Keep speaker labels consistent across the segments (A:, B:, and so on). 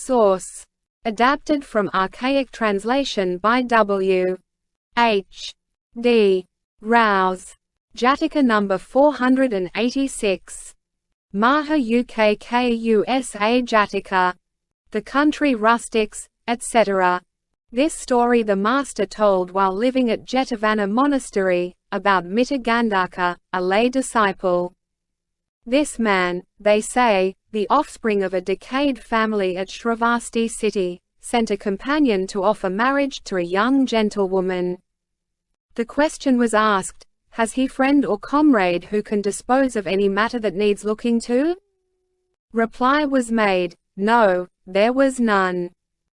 A: Source. Adapted from archaic translation by W.H.D. Rouse. Jataka number 486. Mahā-Ukkusa-Jātaka. The country rustics, etc. This story the master told while living at Jetavana monastery, about Khuddhaka, a lay disciple. This man, they say, the offspring of a decayed family at Shravasti city, sent a companion to offer marriage to a young gentlewoman. The question was asked, has he friend or comrade who can dispose of any matter that needs looking to? Reply was made, no, there was none.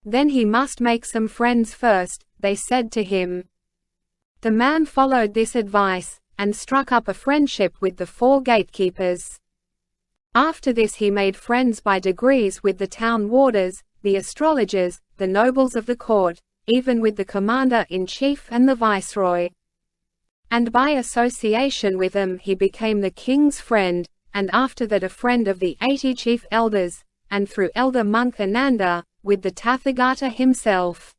A: Then he must make some friends first, they said to him. The man followed this advice, and struck up a friendship with the 4 gatekeepers. After this he made friends by degrees with the town warders, the astrologers, the nobles of the court, even with the commander-in-chief and the viceroy. And by association with them he became the king's friend, and after that a friend of the 80 chief elders, and through elder monk Ananda, with the Tathagata himself.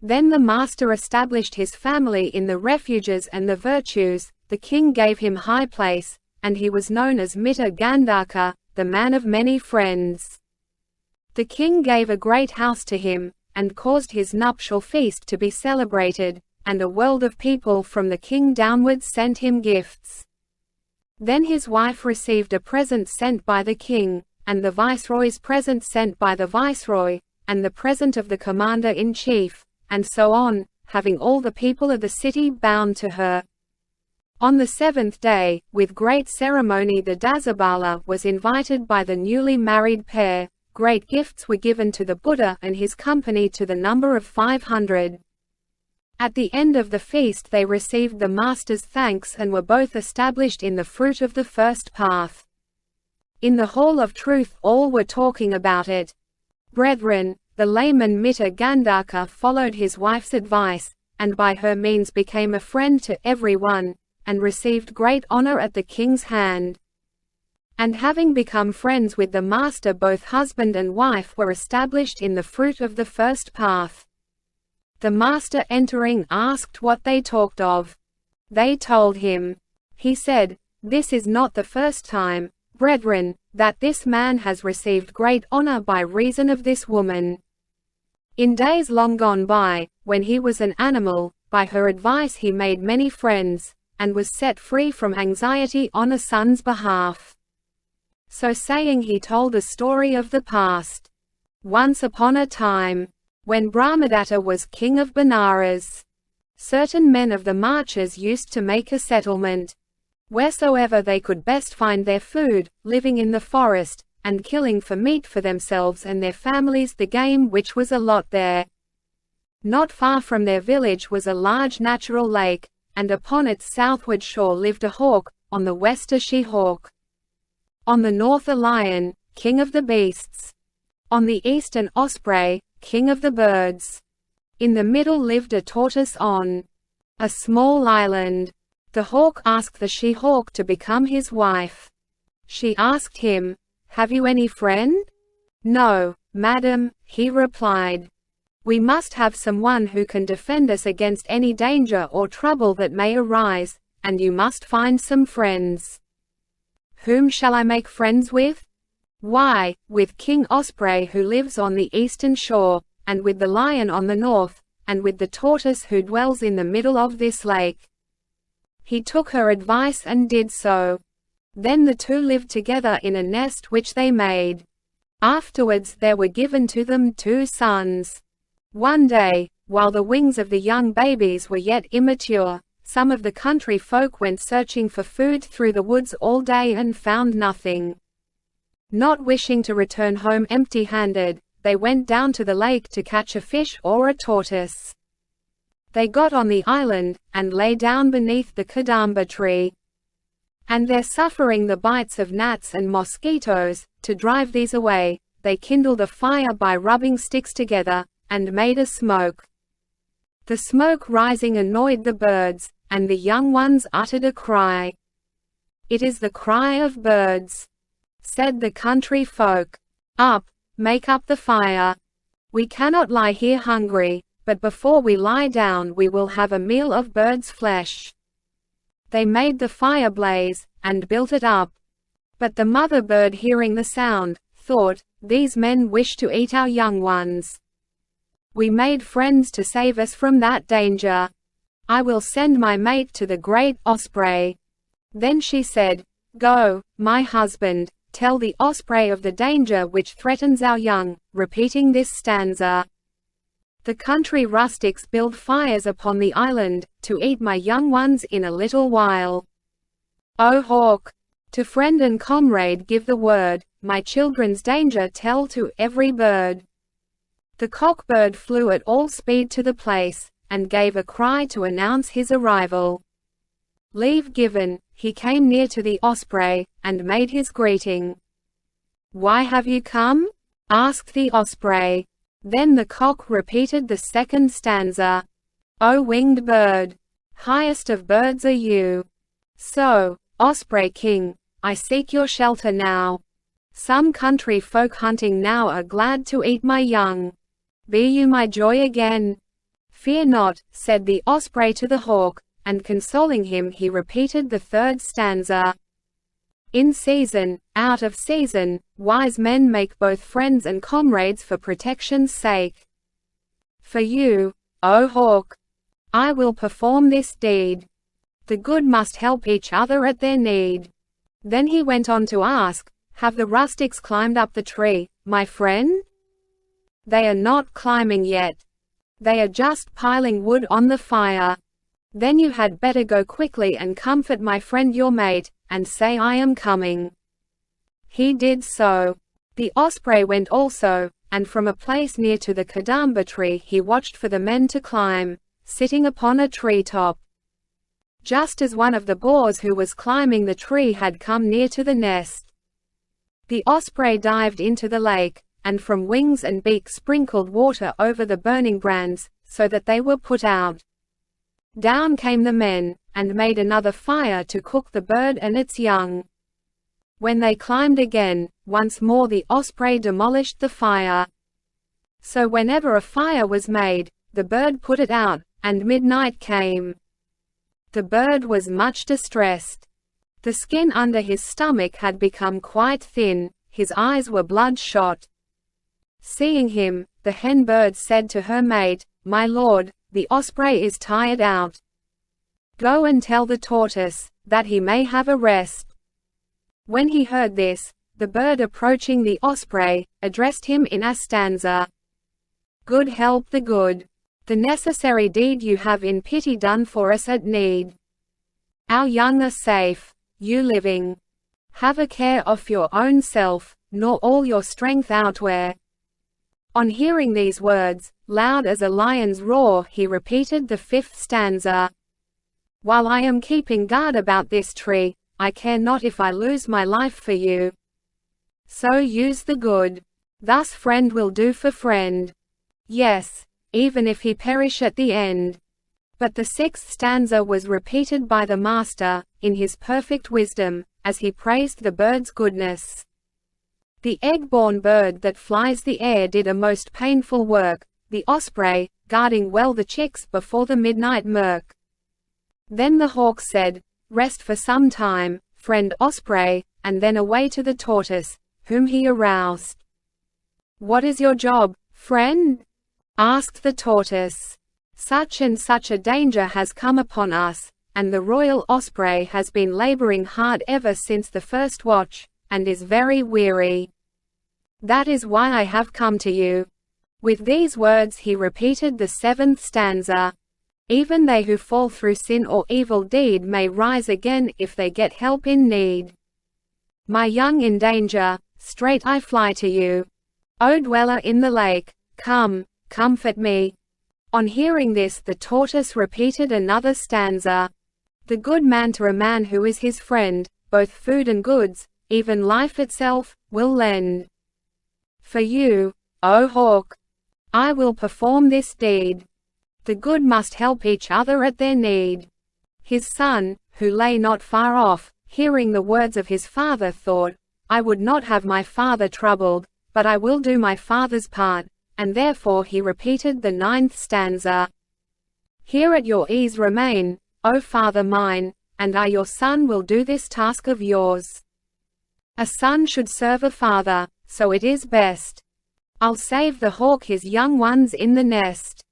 A: Then the master established his family in the refuges and the virtues, the king gave him high place, and he was known as Khuddhaka, the man of many friends. The king gave a great house to him, and caused his nuptial feast to be celebrated, and a world of people from the king downwards sent him gifts. Then his wife received a present sent by the king, and the viceroy's present sent by the viceroy, and the present of the commander-in-chief, and so on, having all the people of the city bound to her. On the 7th day, with great ceremony the Dasabala was invited by the newly married pair. Great gifts were given to the Buddha and his company to the number of 500. At the end of the feast they received the master's thanks and were both established in the fruit of the first path. In the hall of truth all were talking about it. Brethren, the layman Khuddhaka followed his wife's advice, and by her means became a friend to everyone, and received great honor at the king's hand. And having become friends with the master, both husband and wife were established in the fruit of the first path. The master entering asked what they talked of. They told him. He said, "This is not the first time, brethren, that this man has received great honor by reason of this woman. In days long gone by, when he was an animal, by her advice he made many friends, and was set free from anxiety on a son's behalf." So saying he told a story of the past. Once upon a time, when Brahmadatta was king of Benares, certain men of the marches used to make a settlement, wheresoever they could best find their food, living in the forest, and killing for meat for themselves and their families the game which was a lot there. Not far from their village was a large natural lake, and upon its southward shore lived a hawk, on the west a she-hawk. On the north a lion, king of the beasts. On the east an osprey, king of the birds. In the middle lived a tortoise on a small island. The hawk asked the she-hawk to become his wife. She asked him, "Have you any friend?" "No, madam," he replied. "We must have someone who can defend us against any danger or trouble that may arise, and you must find some friends." "Whom shall I make friends with?" "Why, with King Osprey who lives on the eastern shore, and with the lion on the north, and with the tortoise who dwells in the middle of this lake." He took her advice and did so. Then the two lived together in a nest which they made. Afterwards there were given to them 2 sons. One day, while the wings of the young babies were yet immature, some of the country folk went searching for food through the woods all day and found nothing. Not wishing to return home empty-handed, they went down to the lake to catch a fish or a tortoise. They got on the island, and lay down beneath the kadamba tree. And there, suffering the bites of gnats and mosquitoes, to drive these away, they kindled a fire by rubbing sticks together, and made a smoke. The smoke rising annoyed the birds, and the young ones uttered a cry. "It is the cry of birds," said the country folk. Up, make up the fire. We cannot lie here hungry, but before we lie down we will have a meal of bird's flesh." They made the fire blaze, and built it up. But the mother bird, hearing the sound, thought, "These men wish to eat our young ones. We made friends to save us from that danger. I will send my mate to the great osprey." Then she said, "Go, my husband, tell the osprey of the danger which threatens our young," repeating this stanza. "The country rustics build fires upon the island, to eat my young ones in a little while. O hawk! To friend and comrade give the word, my children's danger tell to every bird." The cockbird flew at all speed to the place, and gave a cry to announce his arrival. Leave given, he came near to the osprey, and made his greeting. "Why have you come?" asked the osprey. Then the cock repeated the second stanza. "O winged bird! Highest of birds are you. So, osprey king, I seek your shelter now. Some country folk hunting now are glad to eat my young. Be you my joy again." "Fear not," said the osprey to the hawk, and consoling him he repeated the third stanza. "In season, out of season, wise men make both friends and comrades for protection's sake. For you, O hawk, I will perform this deed. The good must help each other at their need." Then he went on to ask, "Have the rustics climbed up the tree, my friend?" "They are not climbing yet. They are just piling wood on the fire. Then you had better go quickly and comfort my friend your mate, and say I am coming." He did so. The osprey went also, and from a place near to the kadamba tree he watched for the men to climb, sitting upon a treetop. Just as one of the boars who was climbing the tree had come near to the nest, the osprey dived into the lake, and from wings and beak sprinkled water over the burning brands, so that they were put out. Down came the men, and made another fire to cook the bird and its young. When they climbed again, once more the osprey demolished the fire. So whenever a fire was made, the bird put it out, and midnight came. The bird was much distressed. The skin under his stomach had become quite thin, his eyes were bloodshot. Seeing him, the hen bird said to her mate, "My lord, the osprey is tired out. Go and tell the tortoise, that he may have a rest." When he heard this, the bird approaching the osprey, addressed him in a stanza. "Good help the good. The necessary deed you have in pity done for us at need. Our young are safe, you living. Have a care of your own self, nor all your strength outwear." On hearing these words, loud as a lion's roar, he repeated the fifth stanza. "While I am keeping guard about this tree, I care not if I lose my life for you. So use the good. Thus friend will do for friend. Yes, even if he perish at the end." But the sixth stanza was repeated by the master, in his perfect wisdom, as he praised the bird's goodness. The egg-born bird that flies the air did a most painful work, the osprey, guarding well the chicks before the midnight murk. Then the hawk said, "Rest for some time, friend osprey," and then away to the tortoise, whom he aroused. "What is your job, friend?" asked the tortoise. "Such and such a danger has come upon us, and the royal osprey has been laboring hard ever since the first watch, and is very weary. That is why I have come to you." With these words he repeated the seventh stanza. "Even they who fall through sin or evil deed may rise again if they get help in need. My young in danger, straight I fly to you. O dweller in the lake, come, comfort me." On hearing this the tortoise repeated another stanza. "The good man to a man who is his friend, both food and goods, even life itself, will lend. For you, O hawk, I will perform this deed. The good must help each other at their need." His son, who lay not far off, hearing the words of his father thought, "I would not have my father troubled, but I will do my father's part, and therefore he repeated the 9th stanza. Here at your ease remain, O father mine, and I your son will do this task of yours. A son should serve a father, so it is best. I'll save the hawk his young ones in the nest.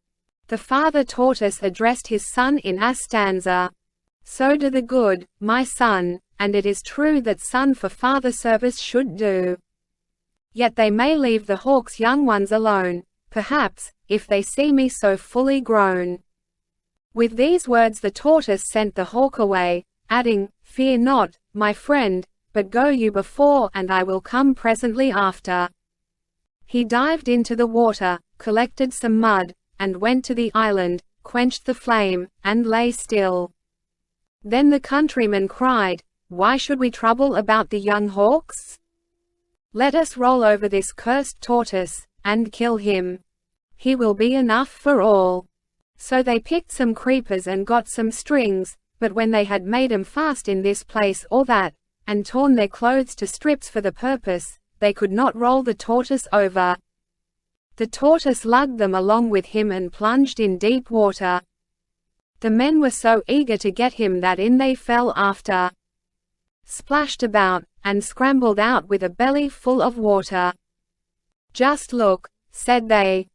A: The father tortoise addressed his son in a stanza. So do the good, my son, and it is true that son for father service should do. Yet they may leave the hawk's young ones alone, perhaps, if they see me so fully grown. With these words the tortoise sent the hawk away, adding, Fear not, my friend, but go you before and I will come presently after. He dived into the water, collected some mud, and went to the island, quenched the flame, and lay still. Then the countryman cried, Why should we trouble about the young hawks? Let us roll over this cursed tortoise, and kill him. He will be enough for all. So they picked some creepers and got some strings, but when they had made 'em fast in this place or that, and torn their clothes to strips for the purpose, they could not roll the tortoise over. The tortoise lugged them along with him and plunged in deep water. The men were so eager to get him that in they fell after. Splashed about, and scrambled out with a belly full of water. Just look, said they.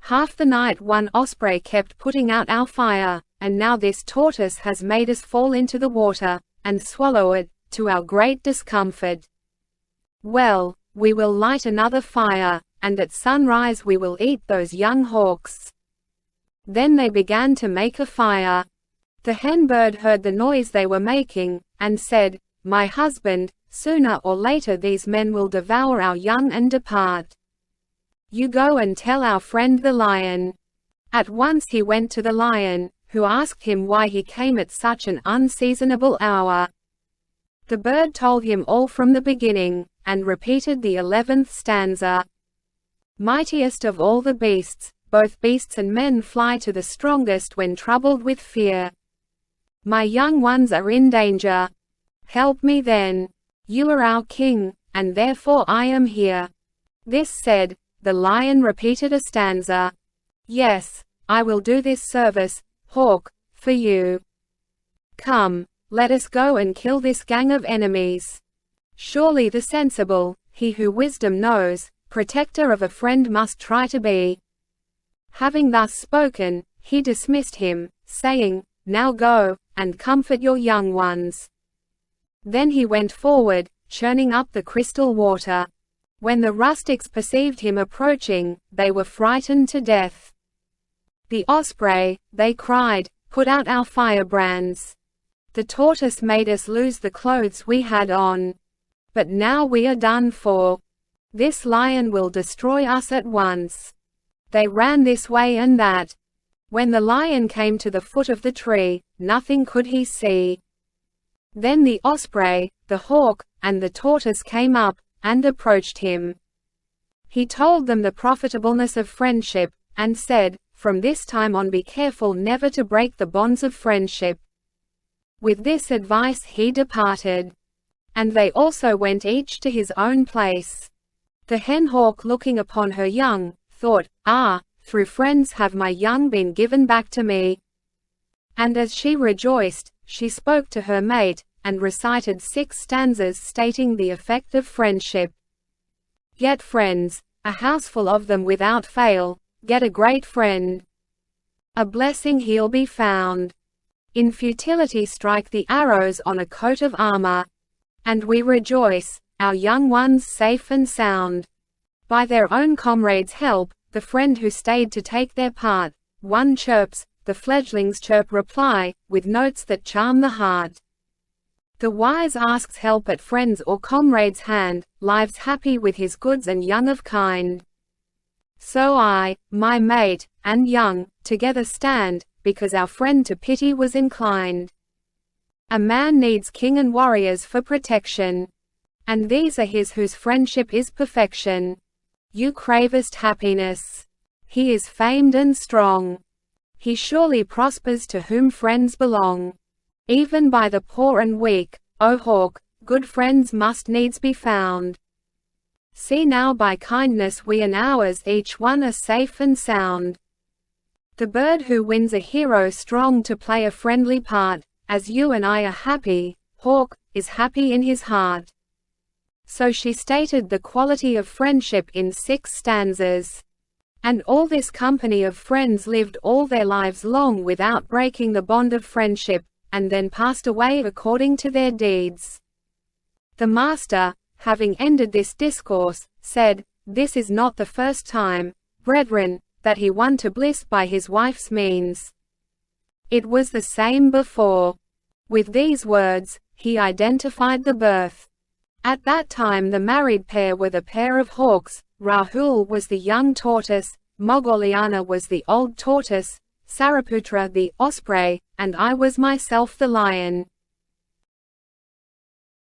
A: Half the night one osprey kept putting out our fire, and now this tortoise has made us fall into the water, and swallow it, to our great discomfort. Well, we will light another fire, and at sunrise we will eat those young hawks. Then they began to make a fire. The hen bird heard the noise they were making, and said, My husband, sooner or later these men will devour our young and depart. You go and tell our friend the lion. At once he went to the lion, who asked him why he came at such an unseasonable hour. The bird told him all from the beginning, and repeated the 11th stanza. Mightiest of all the beasts, both beasts and men fly to the strongest when troubled with fear. My young ones are in danger. Help me then. You are our king, and therefore I am here. This said, the lion repeated a stanza. Yes, I will do this service, hawk, for you. Come, let us go and kill this gang of enemies. Surely the sensible, he who wisdom knows, protector of a friend must try to be. Having thus spoken, he dismissed him, saying, Now go, and comfort your young ones. Then he went forward, churning up the crystal water. When the rustics perceived him approaching, they were frightened to death. The osprey, they cried, put out our firebrands. The tortoise made us lose the clothes we had on. But now we are done for. This lion will destroy us at once. They ran this way and that. When the lion came to the foot of the tree, nothing could he see. Then the osprey, the hawk, and the tortoise came up, and approached him. He told them the profitableness of friendship, and said, From this time on be careful never to break the bonds of friendship. With this advice he departed. And they also went each to his own place. The hen hawk looking upon her young, thought, through friends have my young been given back to me. And as she rejoiced, she spoke to her mate, and recited 6 stanzas stating the effect of friendship. Get friends, a houseful of them without fail, get a great friend. A blessing he'll be found. In futility strike the arrows on a coat of armor. And we rejoice, our young ones safe and sound. By their own comrades' help, the friend who stayed to take their part, one chirps, the fledglings chirp reply, with notes that charm the heart. The wise asks help at friends' or comrades' hand, lives happy with his goods and young of kind. So I, my mate, and young, together stand, because our friend to pity was inclined. A man needs king and warriors for protection. And these are his whose friendship is perfection. You cravest happiness. He is famed and strong. He surely prospers to whom friends belong. Even by the poor and weak, O hawk, good friends must needs be found. See now by kindness we and ours each one are safe and sound. The bird who wins a hero strong to play a friendly part, as you and I are happy, hawk, is happy in his heart. So she stated the quality of friendship in 6 stanzas. And all this company of friends lived all their lives long without breaking the bond of friendship, and then passed away according to their deeds. The master, having ended this discourse, said, "This is not the first time, brethren, that he won to bliss by his wife's means. It was the same before." With these words, he identified the birth. At that time the married pair were the pair of hawks. Rahul was the young tortoise, Moggoliana was the old tortoise, Saraputra the osprey, and I was myself the lion.